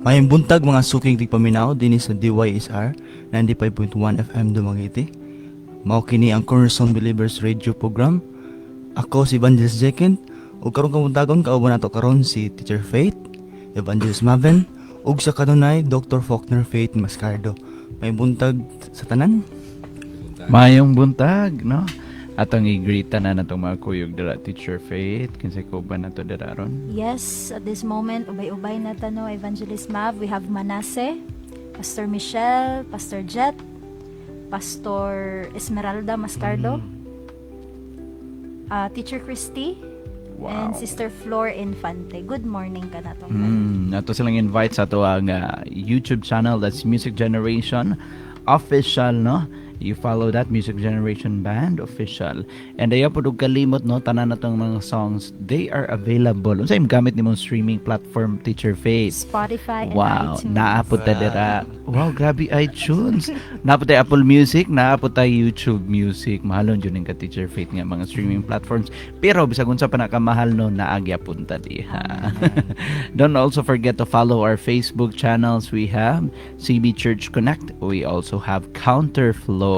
Mayang buntag mga suking tigpaminaw din sa DYSR 95.1 FM Dumaguete. Mao kini ang Cornerstone Believers Radio Program. Ako si Evangelist Jekin ug karong kabuntagon kauban nato karon si Teacher Faith, Evangelist Maven ug sa kanunay Dr. Faulkner Faith Mascardo. May buntag sa tanan. Mayong buntag, no? Atong i-greeta na natong mga kuyog dara Teacher Faith, kinsay ko ba nato dara ron? Yes, at this moment, ubay-ubay na tano, Evangelist Mav. We have Manasseh, Pastor Michelle, Pastor Jet, Pastor Esmeralda Mascardo, Teacher Christy, and Sister Flor Infante. Good morning ka na tong Nato silang invite sa ato ang YouTube channel, that's Music Generation Official, no? You follow that, Music Generation Band Official. And ayaw po kalimot, no? Tanan na tong mga songs, they are available. Unsa yung gamit ni mong streaming platform, Teacher Faith? Spotify and Wow, iTunes. naapot ta dira. Wow, grabe iTunes. Naapot tayo Apple Music, naapot tayo YouTube Music. Mahalon yun yung ka Teacher Faith nga mga streaming platforms. Pero bisag unsa pa nakamahal no, naagya punta diha. Don't also forget to follow our Facebook channels. We have CB Church Connect. We also have Counterflow.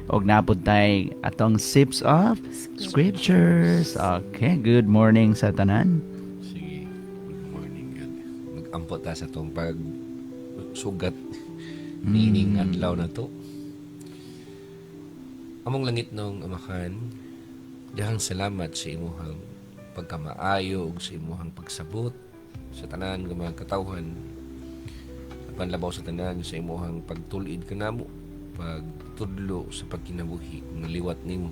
Og naapot tayo atong Sips of Scriptures. Okay, good morning sa tanan. Sige, good morning. Mag-ampot ta sa itong pag-sugat meaning adlaw na to. Among langit nung amahan, dahang salamat sa imuhang pagkamaayo ug sa imuhang pagsabot sa tanan ng mga katawhan. Panlabaw sa tanan sa imuhang pagtulid kanamo, pagtudlo sa pagkinabuhi ng liwat nimo.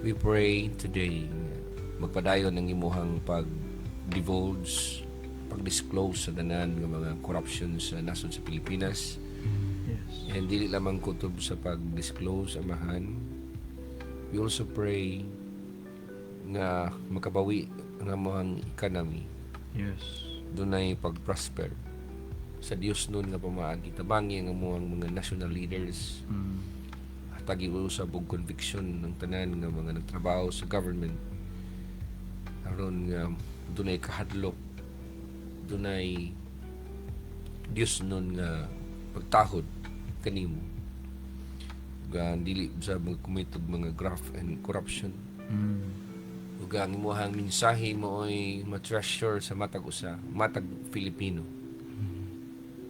We pray today magpadayon ng imuhang pag-divulge, pag-disclose sa tanan ng mga corruption sa nasod sa Pilipinas. And dili lamang kutob sa pag-disclose amahan. We also pray nga makabawi ang among economy. Yes. Dunay pag-prosper sa Dios nun nga pamaagi tabangi ang among mga national leaders. Hatagi usab og conviction ng tanan nga mga nagtrabaho sa government aron nga dunay kahadlok, dunay Dios nun nga pagtahod kanimo ga dili sa mga kumitog mga graft and corruption. Ug ang imong mensahe mo ay ma-treasure sa matag usa, matag Filipino.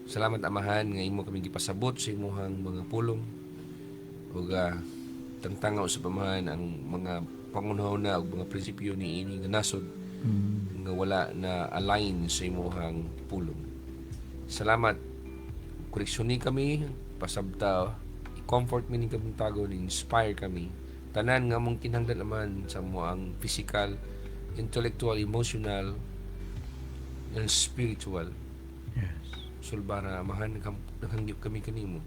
Salamat amahan nga imo kami gipasabot sa imong mga pulong ug tangtangaw sa pamahan ang mga pangunahon na ug mga prinsipyo ni ini nga nasod nga wala na align sa imong pulong. Salamat, koreksyonin kami, pasabta, i-comfort mi ning kabuntagon, inspire kami. Tanan nga mong kinahanglan naman sa moang physical, intellectual, emotional, and spiritual. Sulbara amahan naghanggip kami kanimo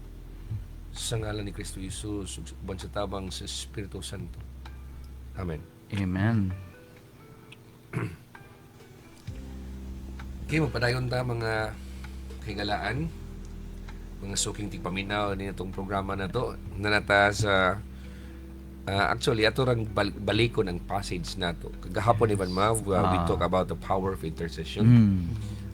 sa ngalan ni Kristo Jesus ug uban sa tabang sa Espiritu Santo. Amen. Amen. Okay, magpadayon ta mga higalaan, mga suking tigpaminaw ni itong programa na to. Nanata sa actually ato rang balikon ang passage nato. Kagahapon Ivan Mav, we talk about the power of intercession.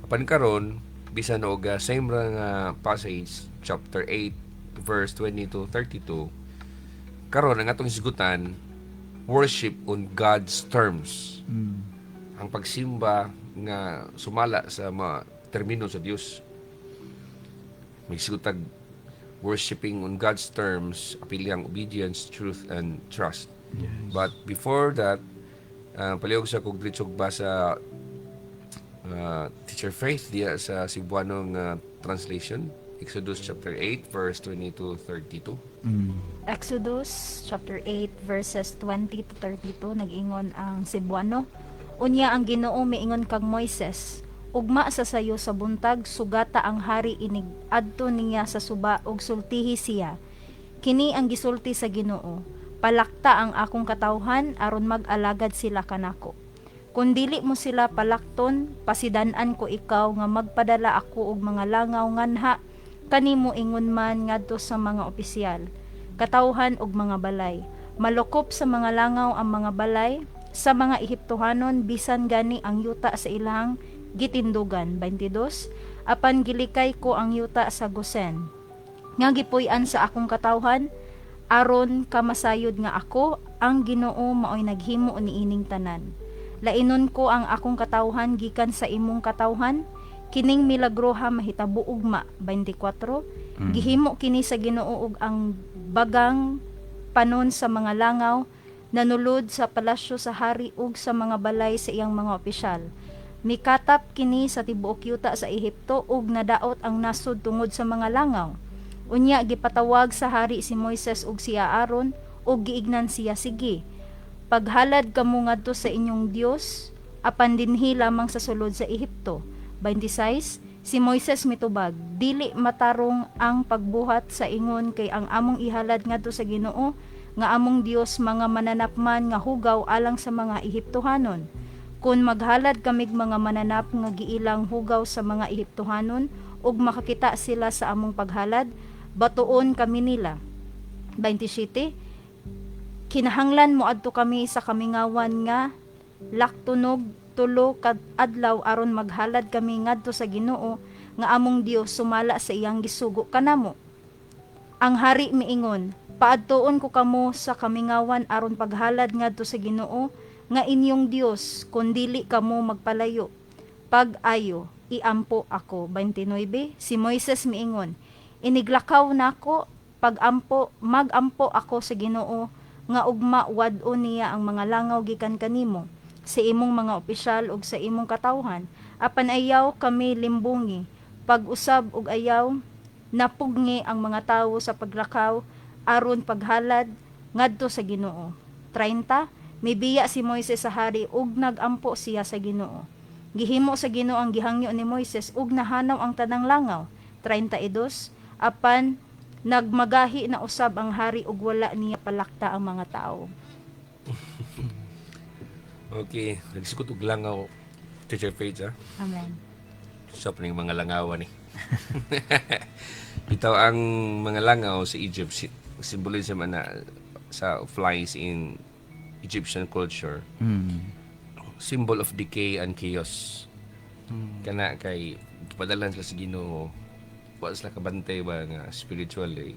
Apan karon bisan og same ra nga passage chapter 8 verse 20 to 32, karon ang atong isgutan worship on God's terms. Ang pagsimba nga sumala sa mga termino sa Dios. May sigutag worshiping on God's terms, apili ang obedience, truth, and trust. But before that, palihog sa kong dritsog basa Teacher Faith diya sa Cebuanong translation, Exodus chapter 8 verse 20 to 32. Exodus chapter 8 verses 20 to 32 nag-ingon ang Cebuano. Unya ang Ginoo miingon kag Moises, ugma sa sayo sa buntag sugata ang hari inig adto niya sa suba ug sultihi siya. Kini ang gisulti sa Ginoo, palakta ang akong katawhan aron mag-alagad sila kanako. Kung dili mo sila palakton, pasidan-an ko ikaw nga magpadala ako og mga langaw nganha kanimo ingon man ngadto sa mga opisyal, katawhan og mga balay. Malukop sa mga langaw ang mga balay, sa mga Ehiptohanon bisan gani ang yuta sa ilang gitindugan. 22. Apan gilikay ko ang yuta sa Gosen, nga gipuy-an sa akong katawhan, aron kamasayod nga ako ang Ginoo maoy naghimo niining tanan. Lainon ko ang akong katawhan gikan sa imong katawhan, kining milagroha mahitabo ugma. 24. Gihimo kini sa Ginoo ug ang bagang panon sa mga langaw, nanulod sa palasyo sa hari ug sa mga balay sa iyang mga opisyal. Mikatap kini sa tibuok yuta sa Ehipto ug nadaot ang nasod tungod sa mga langaw. Unya gipatawag sa hari si Moises ug si Aaron ug giignan siya, sige, paghalad kamo ngadto sa inyong Dios, apan dinhi lamang sa sulod sa Ehipto. 26. Si Moises mitubag, dili matarong ang pagbuhat sa ingon kay ang among ihalad ngadto sa Ginoo nga among Dios mga mananapman nga hugaw alang sa mga Ehiptohanon. Kung maghalad kamig mga mananap nga giilang hugaw sa mga Ehiptohanon ug makakita sila sa among paghalad, batuon kami nila. 27. Kinahanglan mo adto kami sa kamingawan nga laktunog tulo kad adlaw aron maghalad kami ngadto sa Ginoo nga among Dios sumala sa iyang gisugo kanamo. Ang hari miingon, paadtoon ko kamo sa kamingawan aron paghalad ngadto sa Ginoo nga inyong Dios, kun dili kamo magpalayo. Pag-ayo, iampo ako. 29. Si Moises miingon, iniglakaw nako, magampo ako sa Ginoo nga ugma wad-on niya ang mga langaw gikan kanimo sa imong mga opisyal ug sa imong katawhan, apan ayaw kami limbungi, pag-usab ug ayaw napugni ang mga tawo sa paglakaw aron paghalad ngadto sa Ginoo. 30. Mibiya si Moises sa hari ug nagampo siya sa Ginoo. Gihimo sa Ginoo ang gihangyo ni Moises ug nahanaw ang tanang langaw. 32. Apan nagmagahi na usab ang hari ug wala niya palakta ang mga tao. Okay, nagsikot og langaw, Teacher Faith, ha? Amen. Sa pa mga langawan eh. Bitaw ang mga langaw sa Egypt, symbolism na sa flies in Egyptian culture, symbol of decay and chaos. Kana kay padalan sila sa Ginoo, wa sila kabantay ba nga spiritual eh.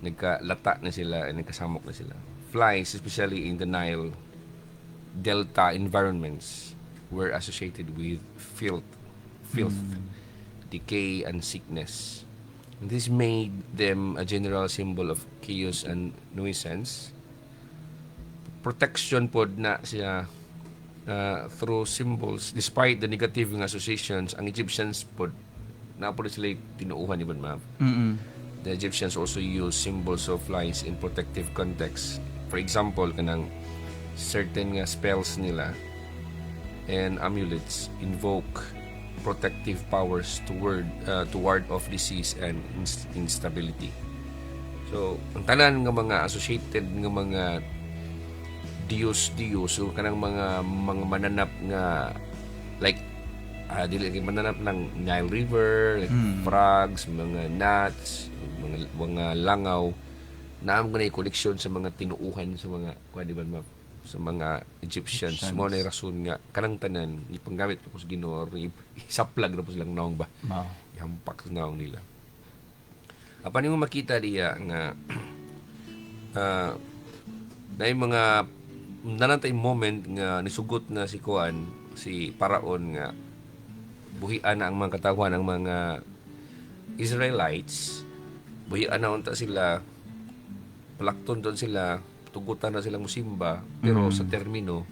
Nagkalata na sila, nagkasamok na sila. Flies, especially in the Nile Delta environments, were associated with filth, decay, and sickness. And this made them a general symbol of chaos and nuisance. Protection pod na siya through symbols. Despite the negative nga associations, ang Egyptians pod na po sila tinuuhan ibon ma'am. The Egyptians also use symbols of flies in protective context. For example, kanang certain nga spells nila and amulets invoke protective powers to ward off disease and instability. So, ang tanan nga mga associated nga mga Diyos, so kanang mga mananap nga like dili mananap ng Nile River, like frogs, mga gnats, mga langaw na ang ganay koleksyon sa mga tinuuhan sa mga kuan di ba sa mga Egyptians. Mo na rason nga kanang tanan ipanggamit po sa Ginoo, isaplag na po silang naong ba. Ihampak sa naong nila. Apan mo makita diya nga na yung mga nanantay moment nga nisugot na si Kuan, si Paraon nga buhian na ang mga katawan ng mga Israelites. Buhian na unta sila, palakton doon sila, tugutan na silang musimba, pero sa termino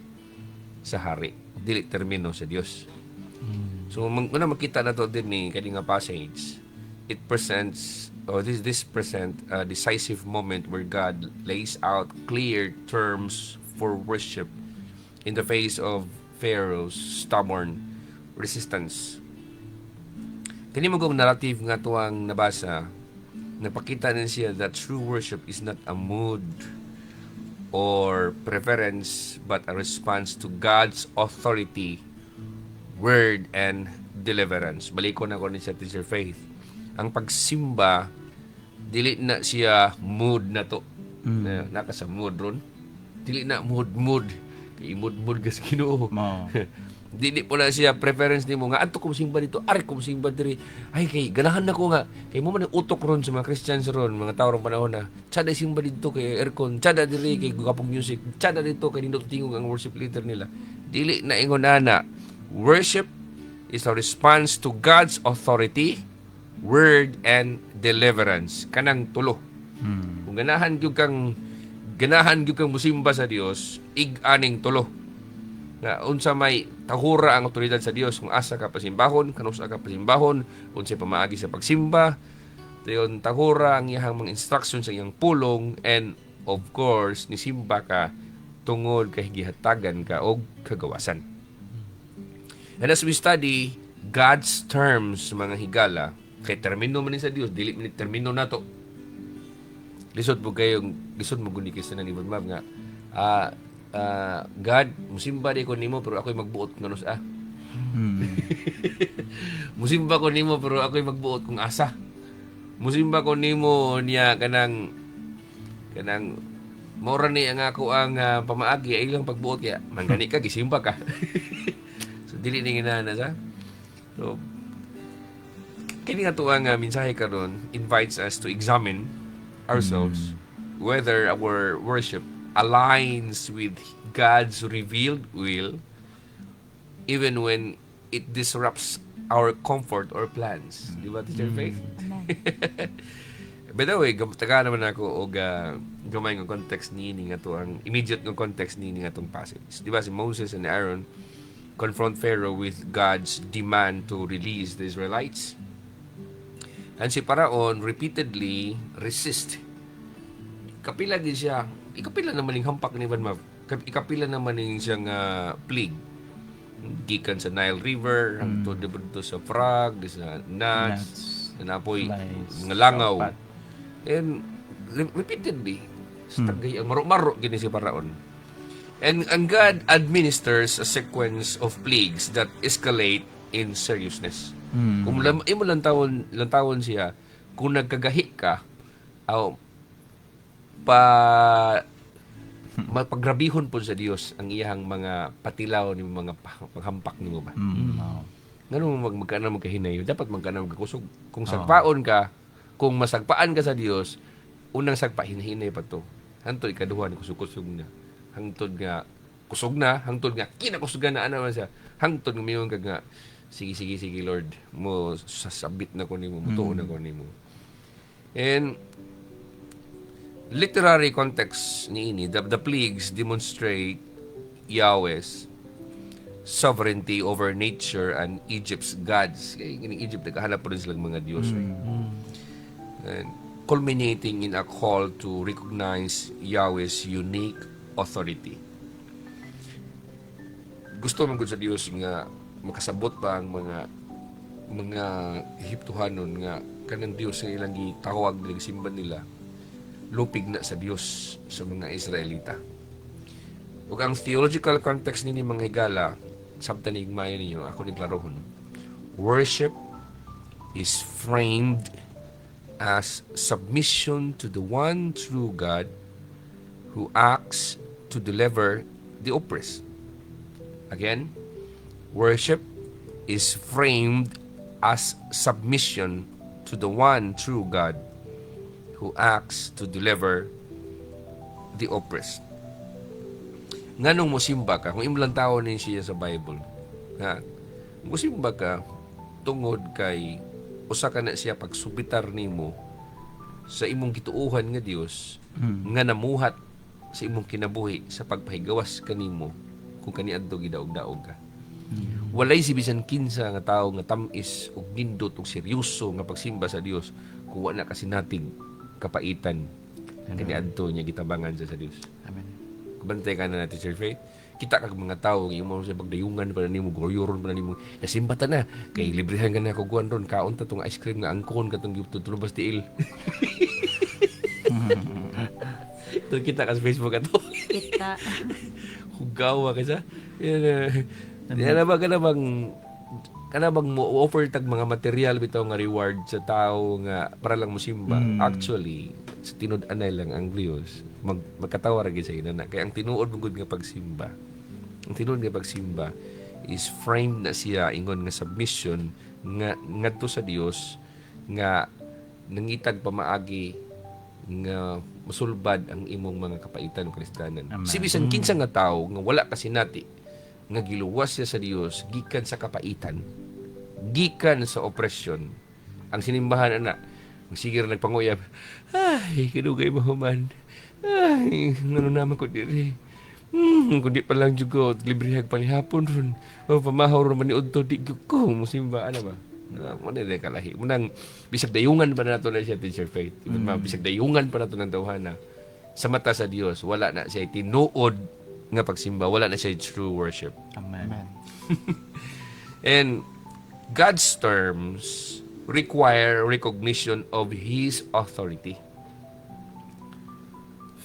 sa hari, dili termino sa Dios. So muna makita na to din ni kani nga passage. It presents this present decisive moment where God lays out clear terms for worship in the face of Pharaoh's stubborn resistance. Kani mo narrative nga tuwang nabasa, napakita din siya that true worship is not a mood or preference but a response to God's authority, word, and deliverance. Balikon ako ni sa Teacher Faith. Ang pagsimba, dili na siya mood na to. Naka sa mood ron. Dili na mood. Kay mood ka sa Ginoo. Dili po na siya preference nimo nga adto ko simba dito, ari ko simba diri. Ay kay ganahan nako nga kay mo man ang utok ron sa mga Christians ron, mga tawo rong panahon na. Tsada simba dito kay aircon, tsada diri kay gapong music, tsada dito kay nindot tingog ang worship leader nila. Dili na ingon ana. Worship is a response to God's authority, word and deliverance. Kanang tulo. Kung ganahan gyud kang musimba sa Dios, ig-aning tulo. Na unsa may tahura ang otoridad sa Dios kung asa ka pasimbahon, kanusa ka pasimbahon, unsay pamaagi sa pagsimba, dayon tahura ang iyang mga instructions sa iyang pulong, and of course nisimba ka tungod kay gihatagan ka og kagawasan. And as we study God's terms mga higala, kay termino man ni sa Dios, dili man ni termino nato. Lisod mo guni kay sa nanibod ma'am nga God, musimba di ko nimo pero ako'y magbuot ng sa. Musimba ko nimo pero ako'y magbuot kung asa. Musimba ko nimo niya kanang mora ni ang ako ang pamaagi ay ilang pagbuot kaya manggani ka gisimba ka. So dili ni ginana sa. So kini nga tuwa nga mensahe karon invites us to examine ourselves whether our worship aligns with God's revealed will even when it disrupts our comfort or plans. Di ba, Teacher Faith? Amen. By the way, taga naman ako og gamay ng context niini nga to ang immediate ng context niini nga tong passage. Di ba si Moses and Aaron confront Pharaoh with God's demand to release the Israelites. And si Paraon repeatedly resist. Kapila din siya. Ikapila naman yung hampak ni Van Mav. Ikapila naman yung siyang plague. Gikan sa Nile River, hangtod dito sa frog, sa nuts, na napoy, flies, mga langaw. dapat. And repeatedly, tagay, maro-maro gini si Paraon. And God administers a sequence of plagues that escalate in seriousness. Kung imo lantawon siya, kung nagkagahi ka, mapagrabihon po sa Dios ang iyang mga patilaw ni mga paghampak nimo ba. Ngano magkana magkahinayo, dapat magkana magkusog. Kung sagpaon ka, kung masagpaan ka sa Dios, unang sagpa hinahinay pa to. Hantod ikaduha ni kusog-kusog na. Hangtod nga kusog na, hangtod nga kinakusugan na ana man siya. Hangtod nga miyon ka nga sige Lord, mo sasabit na ko nimo, mutuon na ko nimo. And literary context niini, the plagues demonstrate Yahweh's sovereignty over nature and Egypt's gods. In Egypt, naghahanap po rin silang mga Diyos. And culminating in a call to recognize Yahweh's unique authority. Gusto man gud sa Dios nga makasabot pa ang mga Ehiptohanon nga kanang Dios nga ilang gitawag nila, simba nila, lupig na sa Dios sa mga Israelita. Ug ang theological context nini mga higala, sabta ni higmayon ninyo, ako niklarohon. Worship is framed as submission to the one true God who acts to deliver the oppressed. Again, worship is framed as submission to the one true God who acts to deliver the oppressed. Nganong mosimba ka, kung imulang tao din siya sa Bible, ha, mosimba ka, tungod kay, usa ka na siya pagsubitar nimo sa imong gituuhan nga Dios nga namuhat sa imong kinabuhi sa pagpahigawas kanimo kung kaniadto gidaog-daog ka. Walay si bisan kinsa nga tawo nga tamis ug nindot ug seryoso nga pagsimba sa Dios kung wala kasi nating kapaitan kaniadto niya gitabangan sa Dios. Amen. Bantay ka na natin, Sir Faith. Kita kag mga tao, yung mo sa pagdayungan pa na nimo, goyoron pa na nimo, nasimbata na, kay librehan ka na kuguan ron, kaon ta tong ice cream nga angkon katong tutulubas tiil. Ito kita ka sa Facebook ato. Kita. Hugawa ka sa. Yan na ba ka na bang mo offer tag mga material bitaw nga reward sa tao nga para lang mo simba. Actually, sa tinud-anay lang ang Dios magkatawa ra gyud sa ina na kay ang tinuod mo gud nga pagsimba. Ang tinuod nga pagsimba is framed na siya ingon nga submission nga ngadto sa Dios nga nangitag pamaagi nga masulbad ang imong mga kapaitan ng Kristiyanan. Amen. Si bisan kinsa nga tawo nga wala kasinati nga giluwas siya sa Dios gikan sa kapaitan, gikan sa opresyon. Ang sinimbahan ana, sige ra nagpanguyab, ay kadugay mahuman. Ay, ano naman ko diri. Kundi pa lang juga librehag palihapon ron. O pamahaw ron man ni udto di ko musimba ana ba. Mo na kalahi. Munang bisag dayungan pa nato na siya Teacher Faith. Bisag dayungan pa nato ng tawhana. Sa mata sa Dios wala na siya tinuod nga pagsimba, wala na siya true worship. Amen. And God's terms require recognition of His authority.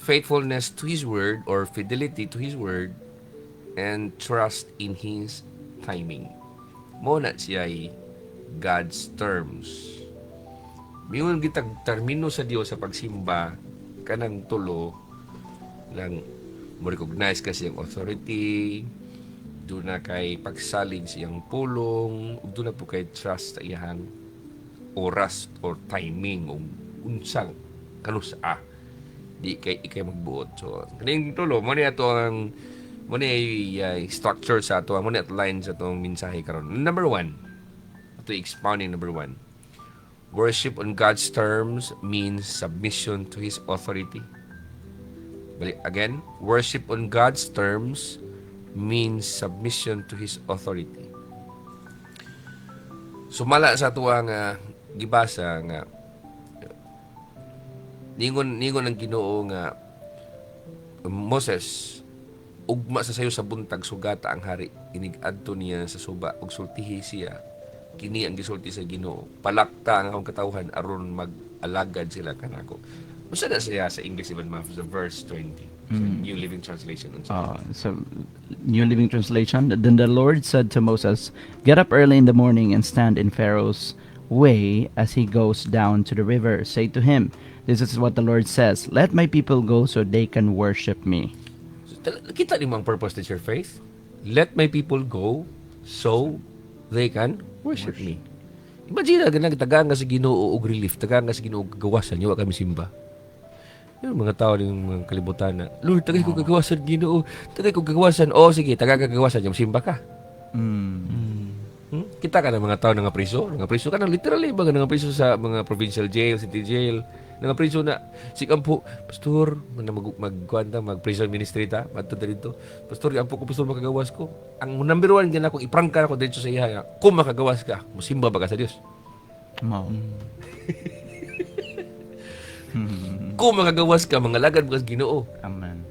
Faithfulness to His word or fidelity to His word and trust in His timing. Muna siya ay God's terms. Mingon gitag termino sa Dios sa pagsimba kanang tulo lang mo recognize ka siyang authority, doon na kay pagsalig siyang pulong, doon na po kay trust sa iyang oras or timing o unsang kanusa di kay ikay magbuot. So kaning tulo mo ni ato ang mo ni structure sa ato mo ni outline sa atong mensahe karon. Number 1, ato expounding number 1. Worship on God's terms means submission to His authority. Balik again, worship on God's terms means submission to His authority. Sumala sa ato ang gibasa nga ningon ang Ginoo nga Moses ugma sa sayo sa buntag sugata ang hari inig adto niya sa suba ug sultihi siya kini ang gisulti sa Ginoo palakta ang akong katawhan aron mag-alagad sila kanako. Usa na siya sa English even sa verse 20 sa New Living Translation. So, New Living Translation, then the Lord said to Moses, "Get up early in the morning and stand in Pharaoh's way as he goes down to the river. Say to him, this is what the Lord says, let my people go so they can worship me." Kita ni ang purpose Teacher Faith. Let my people go so they can worship me. Imagine na tagaan nga sa Ginoo og relief, tagaan nga sa Ginoo og gawasan niyo wa kami simba. Yung mga tao ng mga kalibutan na, Lord, tagay ko gagawasan Ginoo, tagay ko gagawasan. O sige, tagay ka gagawasan, yung simba ka. Kita ka ng mga tao nga priso ka na literally ba nga priso sa mga provincial jail, city jail, nga priso na sikampo, pastor, mag-prison ministry ta, madto dito. Pastor, ampo ko pastor makagawas ko. Ang number 1 gina ko iprangka ako dito sa iya, kung makagawas ka, musimba ba ka sa Dios? Kung makagawas ka, mga lagad mo ka sa Ginoo. Amen.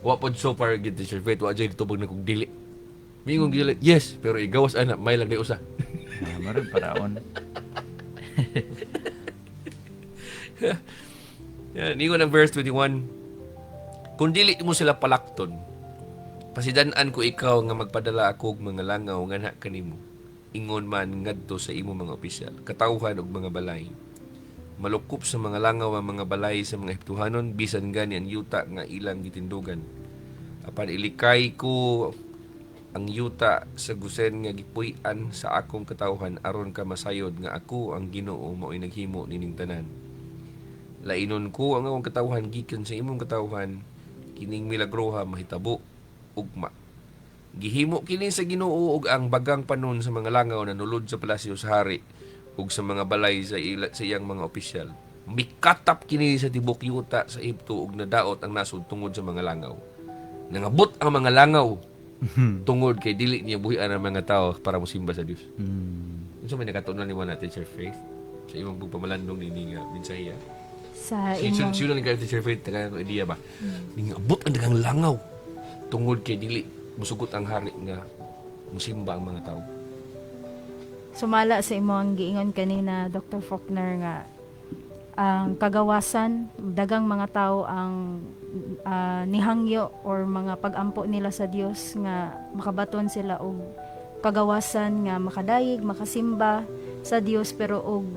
Wa pod so far gid Teacher Faith, wa jay tubag na kog dili. Mingong dili, yes, pero igawas ana, may lang day usa. Maron paraon. Yan, ingon ang verse 21. Kung dili mo sila palakton, pasidan-an ko ikaw nga magpadala ako og mga langaw nga na kanimo. Ingon man ngadto sa imo mga opisyal, katawhan og mga balay. Malukop sa mga langaw ang mga balay sa mga Ehiptohanon, bisan gani ang yuta nga ilang gitindugan. Apan ilikay ko ang yuta sa gusen nga gipuy-an sa akong katawhan aron ka masayod nga ako ang Ginoo mao'y naghimo nining tanan. Lainon ko ang akong katawhan gikan sa imong katawhan, kining milagroha mahitabo ugma. Gihimo kini sa Ginoo ug ang bagang panon sa mga langaw na nulod sa palasyo sa hari ug sa mga balay sa iyang mga opisyal. Mikatap kini sa tibok yuta sa Ehipto ug nadaot ang nasod tungod sa mga langaw. Nangabot ang mga langaw tungod kay dili niya buhian ang mga tao para mosimba sa Dios. Unsa may nakatunan ni na Teacher Faith sa imong pagpamalandong ni nga mensahe? Sa imong Sino ni Teacher Faith taga idea ba? Ningabot ang daghang langaw tungod kay dili musugot ang hari nga mosimba ang mga tao. sumala sa imong giingon kanina Dr. Faulkner nga ang kagawasan dagang mga tao ang nihangyo or mga pag-ampo nila sa Dios nga makabaton sila og kagawasan nga makadayeg makasimba sa Dios pero og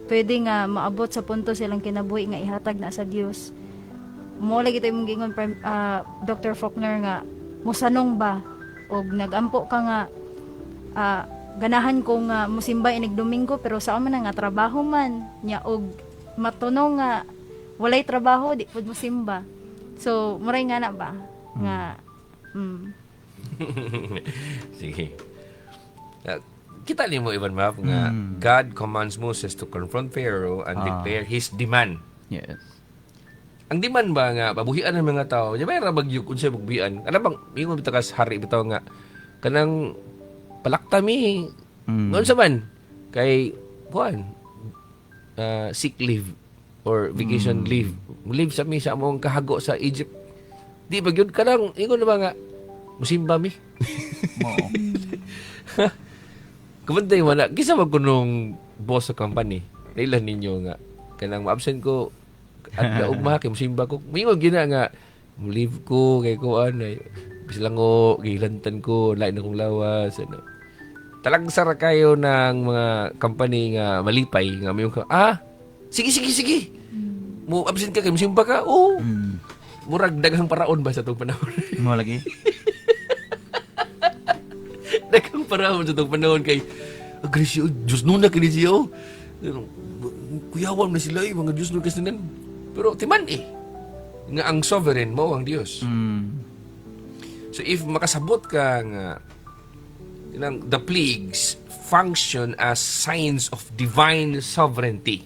pwede nga maabot sa punto silang kinabuhi nga ihatag na sa Dios. Mo lagi tayo mong giingon Dr. Faulkner nga musanong ba og nagampo ka nga ganahan ko nga musimba inig Domingo pero sa man nga trabaho man nya og matuno nga walay trabaho di pud musimba. So muray nga na ba nga Sige. Kita nimo Ivan Map nga God commands Moses to confront Pharaoh and declare his demand. Yes. Ang demand ba nga pabuhian ng mga tao, di ba ra bagyug unsay magbuhian? Ano bang ingon bitakas hari bitaw nga kanang palaktami. Noon sa man kay kuan sick leave or vacation leave. Leave sa mi sa among kahago sa Egypt. Di ba gyud kanang ingon na ba nga musimba mi. Oo. Kumantay mo na, kisa magkunong boss sa company, nailan ninyo nga, kanang ma-absent ko, at naugma, kay musimba ko, mayroon gina nga, leave ko, kay kuan, ay, bislango, gilantan ko, lain akong lawas, ano. Talagsara kayo ng mga company nga malipay, nga mayroon ka, sige. Mo absent ka, kay musimba ka, oo. Murag daghang paraon ba sa itong panahon? Mo lagi. Daghang paraon sa itong panahon kay agresyo, Diyos nun na kini siya. Kuyawan na sila mga Diyos nun kasinan. Pero timan nga ang sovereign mo ang Diyos. So if makasabot ka nga the plagues function as signs of divine sovereignty,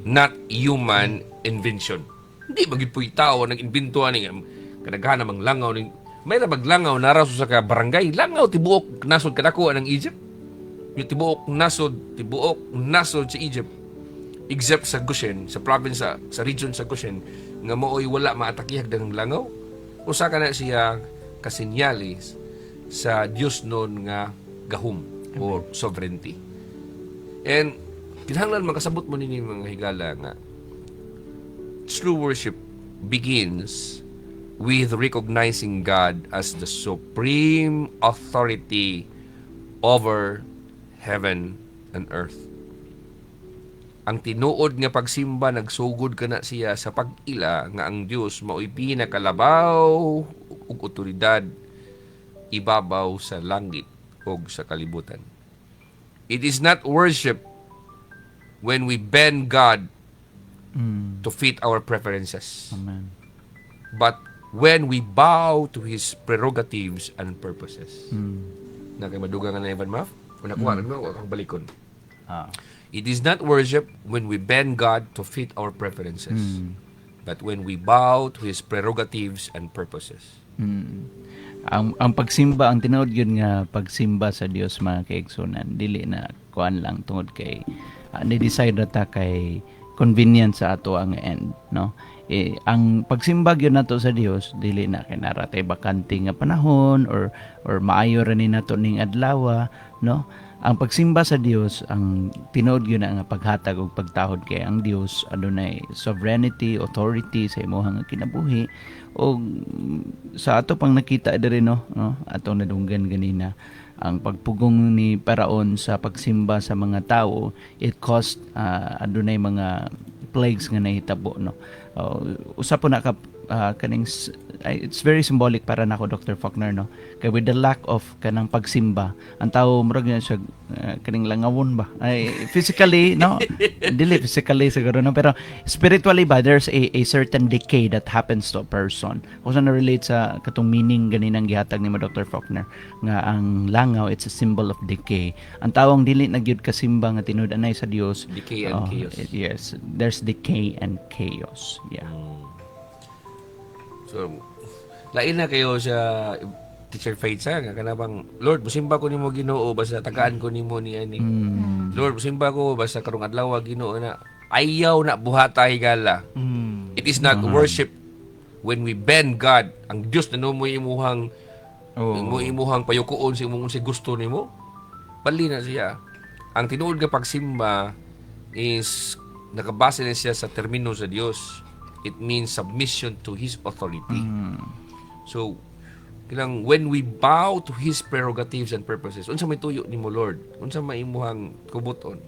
not human invention. Hindi magipoy tao nag-imbento ani kadaghan namang langaw ning may nabaglangaw naraso sa ka barangay langaw tibuok nasod kadako ng Egypt. Yung tibuok nasod sa Egypt except sa Goshen, sa province sa region sa Goshen nga mooy wala maatakihag ng langaw. Usa ka na siya kasinyalis sa Dios non nga gahom or sovereignty. And kinahanglan makasabot mo nini mga higala nga true worship begins with recognizing God as the supreme authority over heaven and earth. Ang tinuod nga pagsimba nagsugod kana siya sa pag-ila nga ang Dios mao'y pinakalabaw ug otoridad ibabaw sa langit ug sa kalibutan. It is not worship when we bend God to fit our preferences, Amen. but when we bow to His prerogatives and purposes. Na kay madugang na Evan Maf? Kung nakuha rin mo, akong balikon. It is not worship when we bend God to fit our preferences, but when we bow to His prerogatives and purposes. Ang pagsimba, ang tinuod yun nga pagsimba sa Dios mga kaigsunan, dili na kuan lang tungod kay ni-decide na ta kay convenience sa ato ang end, no? Ang pagsimba gyud nato sa Dios dili na kay naratay bakante nga panahon or maayo ra ni nato ning adlaw, no? Ang pagsimba sa Dios ang tinuod gyud na nga paghatag og pagtahod kay ang Dios adunay sovereignty, authority sa imong kinabuhi o sa ato pang nakita diri no atong nadunggan ganina ang pagpugong ni Paraon sa pagsimba sa mga tao, it caused adunay mga plagues nga nahitabo, no. Usa po na ka kaning it's very symbolic para nako Dr. Faulkner, no, kay with the lack of kanang pagsimba ang tao murag na siya kaning langawon ba ay physically, no, dili physically siguro, no, pero spiritually ba there's a certain decay that happens to a person. Kung saan na-relate sa katong meaning ganinang gihatag ni Dr. Faulkner nga ang langaw it's a symbol of decay. Ang tawong dili na gyud kasimba nga tinud-anay sa Dios, Decay and chaos. Yes, there's decay and chaos. Yeah. So, lain na kayo sa Teacher Faith sa nga kanabang Lord, musimba ko nimo Ginoo basta tagaan ko nimo ni ani. Lord, musimba ko basta karong adlaw Ginoo na ayaw na buhata higala. It is not worship when we bend God. Ang Dios na mo imuhang imuhang payukoon sa imong gusto nimo. Bali na siya. Ang tinuod nga pagsimba is nakabase na siya sa termino sa Dios. It means submission to His authority. So, kilang when we bow to His prerogatives and purposes, unsa may tuyo nimo Lord? Unsa may imuhang kubuton?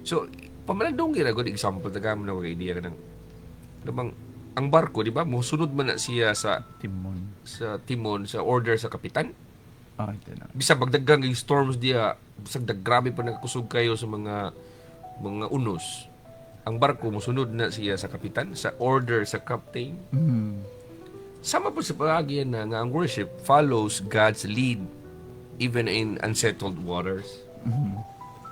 So, pamalandong gira good example tagam na kay idea kanang namang ang barko, di ba? Musunod man na siya sa Timon. timon sa order sa kapitan. Ito na. Bisa bagdagang yung storms diya, bisag grabe pa nagkusog kayo sa mga unos. Ang barko musunod na siya sa kapitan, sa order sa captain. Sama po sa pagagyan na nga ang worship follows God's lead even in unsettled waters.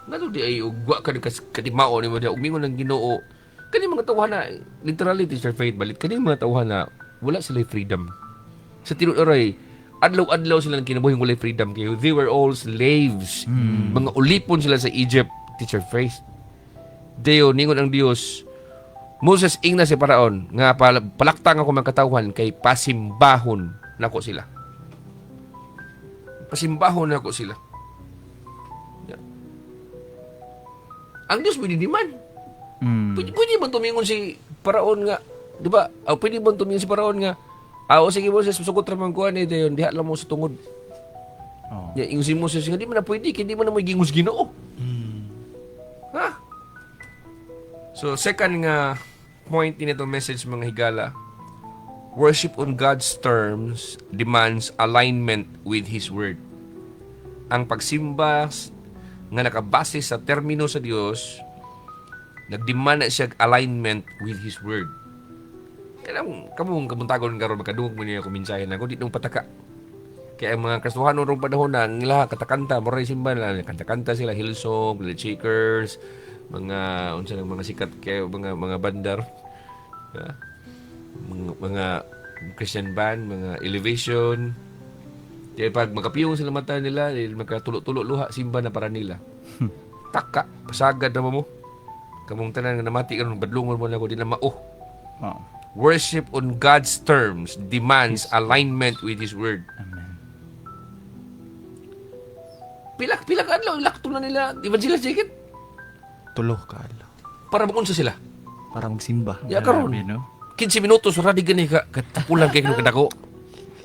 Nga di ay ugwa ka kadimao ni mo diya umingon ng Ginoo. Kani mga tawhana literally Teacher Faith balit kani mga tawhana wala sila freedom. Sa tinud oray adlaw-adlaw sila kinabuhing walay freedom kayo. They were all slaves. Mga ulipon sila sa Egypt, Teacher Faith. Deo ningon ang Dios Moses ingna si Paraon nga palaktang ako mga katawhan kay pasimbahon nako sila. Pasimbahon nako sila. Yeah. Ang Dios pwede di man. Pwede man tumingon si Paraon nga, di ba? Pwede man tumingon si Paraon nga, o sige Moses, masukot ramang kuhan eh, dayon, diha lang mo sa tungod. Oh. Yeah, yung si Moses nga, di man na pwede, hindi man na may gingos Ginoo. Ha? So, second nga point din itong message mga higala, worship on God's terms demands alignment with His Word. Ang pagsimba nga nakabase sa termino sa Dios, nagdemand na siya alignment with His Word. Kaya kamong kamuntagon karon makadungog mo niya kuminsahin ako, di nung pataka. Kaya ang mga Kristohano rong panahon na ang ila katakanta, moray simba na kanta-kanta sila, Hillsong, The Shakers, mga unsa nang mga sikat kay mga bandar. Mga Christian band, mga Elevation. Kaya pag makapiyong sila mata nila, magkatulo-tulo luha simba na para nila. Taka, pasagad na mo. Kamong tanan nga namati karon badlungon mo na ko di na mao. Oh. Worship on God's terms demands alignment with His Word. Amen. Pilak adlaw lakto na nila evangelist jacket Tulo ka adlaw. para magunsa sila. Para magsimba. Ya karon. Grabe, no? 15 minutos ra di gani ka katapulan kay kadako.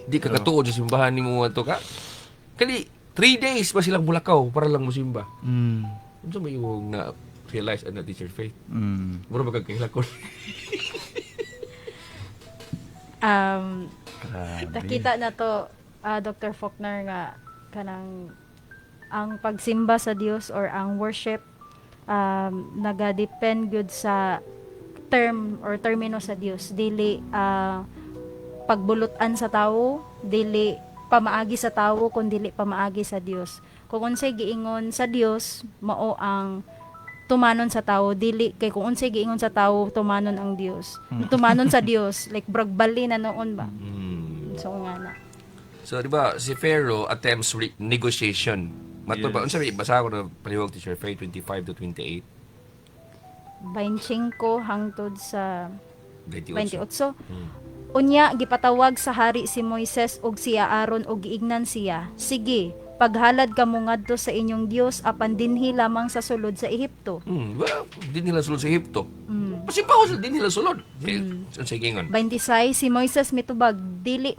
Di ka katuod sa simbahan nimo ato ka. Kani 3 days pa silang bulakaw para lang mosimba. Unsa may yung na realize ana Teacher Faith? Mura magkakilakon. Nakita na to Dr. Faulkner nga kanang ang pagsimba sa Dios or ang worship naga-depend good sa term or termino sa Dios, dili pagbulutan sa tawo, dili pamaagi sa tawo kun dili pamaagi sa Dios. Kung unsay giingon sa Dios mao ang tumanon sa tawo, dili kay kung unsay giingon sa tawo tumanon ang Dios. Tumanon sa Dios like bragbali na noon ba. So nga na. So di ba si Pharaoh attempts negotiation. Mato ba unsa may basa ko na paliwag Teacher Faith 25 to 28. 25 hangtod sa 28. 28. Unya gipatawag sa hari si Moises ug si Aaron ug giignan siya. Sige, paghalad kamo ngadto sa inyong Dios apan dinhi lamang sa sulod sa Ehipto. Well, di nila sulod sa Ehipto. Pasipaw sila di nila sulod. Unsa gingon? 26 si Moises mitubag dili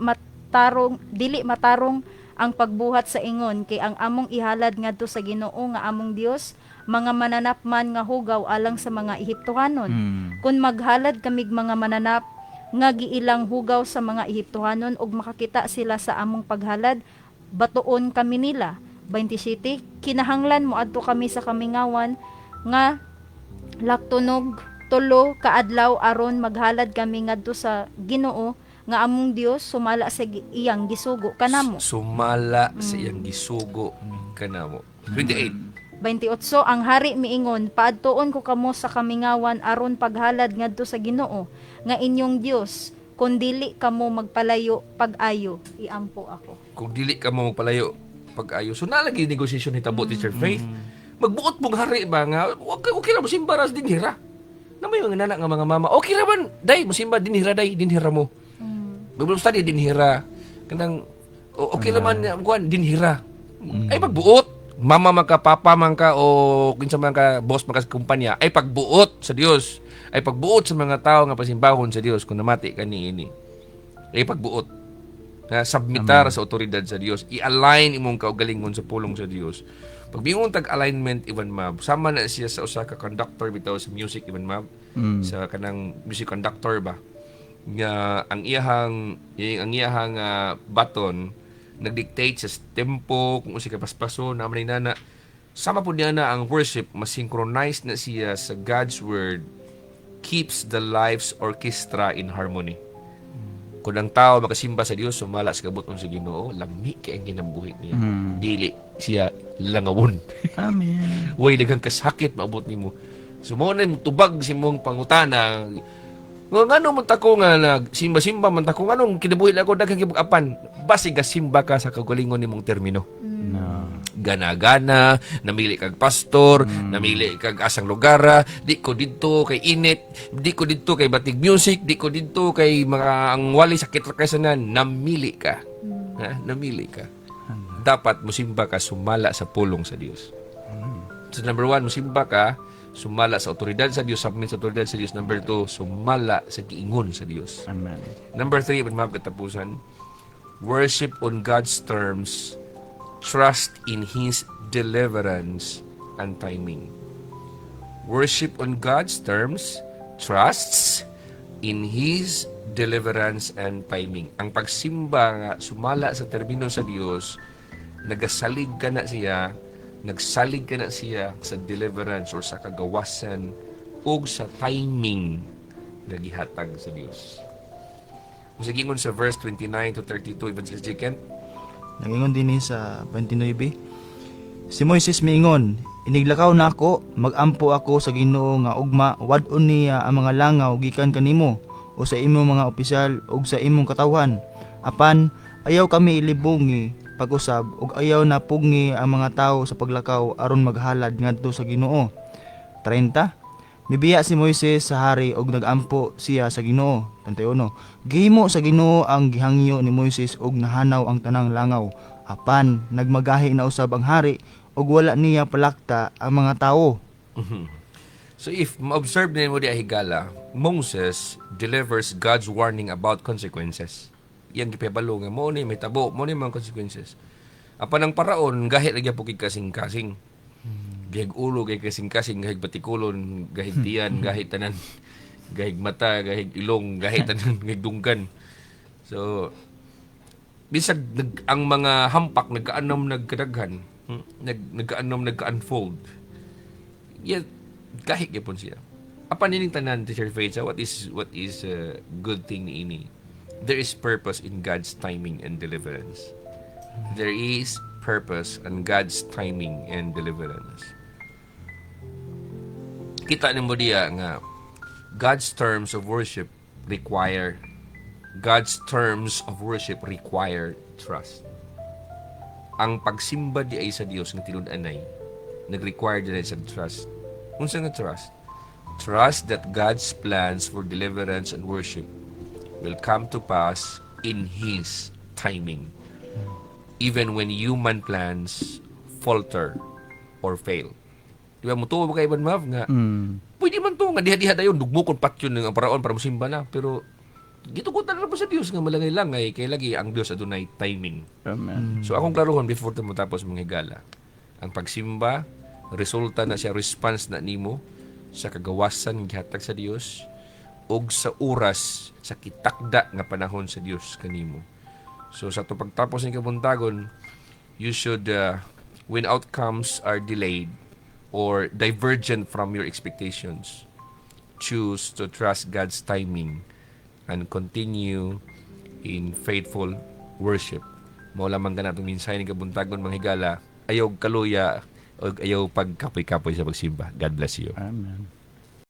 matarong ang pagbuhat sa ingon kay ang among ihalad ngadto sa Ginoo nga among Dios mga mananap man nga hugaw alang sa mga Ehiptohanon. Kung maghalad kamig mga mananap nga giilang hugaw sa mga Ehiptohanon ug makakita sila sa among paghalad, batuon kami nila. 27 kinahanglan moadto kami sa kamingawan nga laktunog tulo ka adlaw aron maghalad kami ngadto sa Ginoo nga among Dios sumala sa iyang gisugo kanamo. Sumala sa iyang gisugo kanamo. 28. 28 ang hari miingon paadtuon ko kamo sa kamingawan aron paghalad ngadto sa Ginoo nga inyong Dios kun dili kamo magpalayo pag-ayo iampo ako. Kung dili ka mo magpalayo pag-ayo. So nalagi negosasyon ni Tabo Teacher Faith. Magbuot mong hari ba nga okay ra mo simbaras dinhira. Na may mga nana nga mga mama. Okay ra man day mo simba dinhira mo. Bible study dinhira. Kanang okay ra man kuan dinhira. Ay pagbuot. Mama man ka, papa man ka, o kinsa man ka, boss man ka sa kumpanya, ay pagbuot sa Dios. Ay pagbuot sa mga tao nga pasimbahon sa Dios kung namati ka niini. Ay pagbuot. Na submitar sa otoridad sa Dios. I-align imong kaugalingon sa pulong sa Dios. Pag bingon tag alignment even mab, sama na siya sa usa ka conductor bitaw sa music even mab, sa kanang music conductor ba. Nga ang iyahang baton nagdictate sa tempo kung usi ka paspaso na manay nana. Sama po niya na ang worship masynchronize na siya sa God's word, keeps the life's orchestra in harmony. Kung ang tao makasimba sa Dios, sumala sa kabuton sa Ginoo, lami kay ang ginambuhi niya. Dili siya langawon. Amen. Way daghang kasakit maabot nimo. So mo na tubag si mong pangutana. Ngano man tako nga nagsimba-simba man tako nganong kinabuhi ako daghang gibugapan. Basi gasimba ka sa kagalingon nimong termino. No. Gana-gana, namili kag pastor, namili kag asang lugar, di ko didto kay init, di ko didto kay batig music, di ko didto kay mga ang wali sakit ra kaysanan, namili ka. Ha? Namili ka. Dapat musimba ka sumala sa pulong sa Dios. So number 1, musimba ka sumala sa otoridad sa Dios, submit sa otoridad sa Dios. Number 2, sumala sa giingon sa Dios. Amen. Number 3, katapusan, worship on God's terms, trust in His deliverance and timing. Worship on God's terms, trusts in His deliverance and timing. Ang pagsimba nga, sumala sa termino sa Dios, nagasalig ka na siya, nagsalig ka na siya sa deliverance or sa kagawasan o sa timing na gihatag sa Dios. Musigingon sa verse 29 to 32, Evangelist J. Nagingon din sa 29. Si Moises miingon, iniglakaw na ako, magampo ako sa Ginoo nga ugma wadon niya ang mga langaw gikan kanimo o sa imong mga opisyal o sa imong katawhan. Apan ayaw kami ilibongi pag-usab ug ayaw na pugni ang mga tawo sa paglakaw aron maghalad ngadto sa Ginoo. 30. Mibiya si Moises sa hari ug nagampo siya sa Ginoo. 31. Gihimo sa Ginoo ang gihangyo ni Moises ug nahanaw ang tanang langaw. Apan nagmagahi na usab ang hari ug wala niya palakta ang mga tawo. So if ma-observe din mo di higala, Moses delivers God's warning about consequences. Yang gipabalo nga mo ni may tabo, mo ni mga consequences. Apan ang paraon gahit lagi po kay kasing-kasing. Gahig ulo kay kasing-kasing, gahig batikulon, gahig tiyan, gahig tanan, gahig mata, gahig ilong, gahig tanan, gahig dunggan. So bisag ang mga hampak nagkaanom nagkadaghan, nagkaanom nagka-unfold. Yet kahit gyapon siya. Apan nining tanan, Teacher Faith, what is a good thing ni ini? There is purpose in God's timing and deliverance. There is purpose in God's timing and deliverance. Kita nimo diya nga God's terms of worship require trust. Ang pagsimba di ay sa Dios nga tinud-anay nag-require din sa trust. Unsa nga trust? Trust that God's plans for deliverance and worship will come to pass in His timing. Even when human plans falter or fail. Di ba, mutuwa ba kayo Iban Mav nga? Pwede man to nga, diha-diha dayon, dugmukon patyon ng paraon para musimba na. Pero, gitukutan na po sa Diyos nga malangay-langay, kaya lagi ang Diyos adunay timing. Amen. So, akong klaruhon before ito matapos mga higala. Ang pagsimba, resulta na siya, response na nimo sa kagawasan gihatag sa Diyos og sa oras sa kitakda nga panahon sa Dios kanimo. So sa to pagtapos ng kabuntagon, you should when outcomes are delayed or divergent from your expectations, choose to trust God's timing and continue in faithful worship. Mao lamang kanatong mensahe ng kabuntagon mga higala, ayaw kaluya o ayaw pagkapoy-kapoy sa pagsimba. God bless you. Amen.